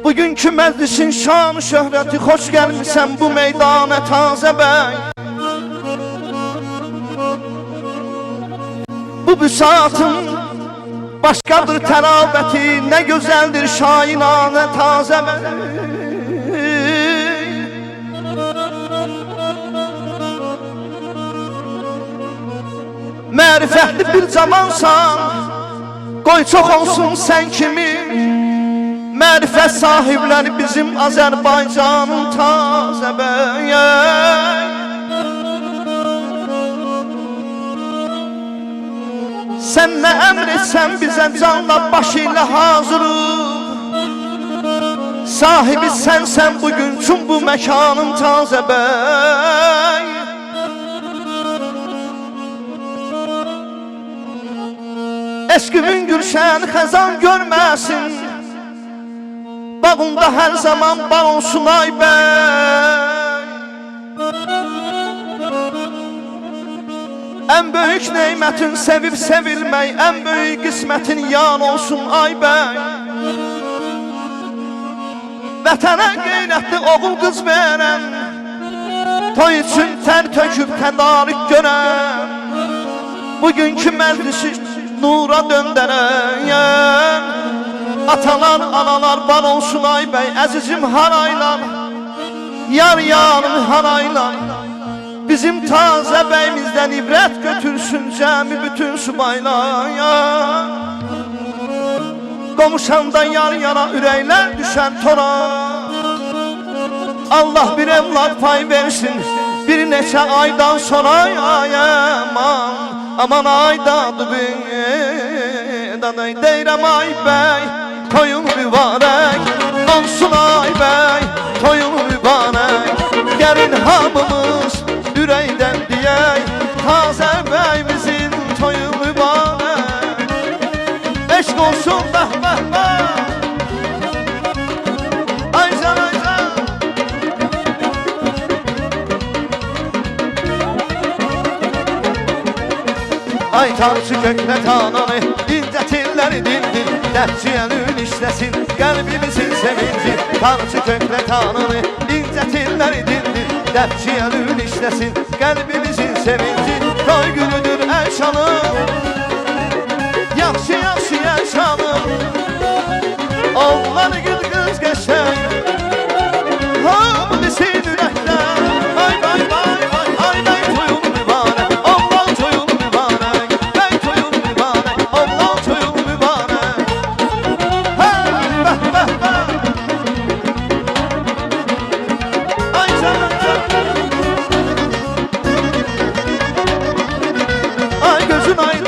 Bugünkü məclisin şanı şöhrəti, xoş gəlmisən bu meydana tazə bəy. Bu büsatın başqadır tərabəti, nə gözəldir şahinanə tazə bəy. Mərifətli bir cavansan, qoy çox olsun sən kimi. Mərifət sahibləri bizim Azərbaycanın tazə bəy. Sən nə əmr etsən bizə canla başı ilə hazırıq. Sahibi sənsən bugün üçün bu məkanın tazə bəy. Eşqimin gülşən xəzan görməsin, bağında hər zaman bağ olsun ay bəy. Ən böyük neymətin sevib sevilmək, ən böyük qismətin yan olsun ay bəy. Vətənə qeyrətli oğul qız verən, toy üçün tər töküb tədarik görən, bugünkü məclisi nura döndərən. Atalar, analar var olsun ay bəy, əzizim haraylar, yar yanım haraylar. Bizim tazə bəyimizdən ibrət götürsün cəmi bütün subaylar. Qomuşanda yar yana ürəklər düşən tora. Allah bir evlad pay versin bir neçə aydan sonra. Ay aman, aman aydadır deyirəm ay bəy. Toyun mübarək olsun ay bəy, toyun mübarək. Gəlin hamımız ürəkdən deyək, tazə bəyimizin toyu mübarək. Eşq olsun bəh bəh bəh. Aycan aycan. Ay tarçı köklə tananı, incətirləri dindir, dəhciyəlün işləsin qəlbimizin sevinci. Tarçı köklə tananı, incətirləri dindir, dəhciyəlün işləsin qəlbimizin sevinci. Toy günüdür əlşanım, yaxşı yaxşı əlşanım. Onlar gül qız qəşəng, hamıdesin ürəklər. Ay bay bay bay, ay bay toyun mübarək, Allah toyun mübarək, bəy toyun mübarək, Allah toyun mübarək. Bəh bəh bəh. Ay canım canım. Ay gözün aydın.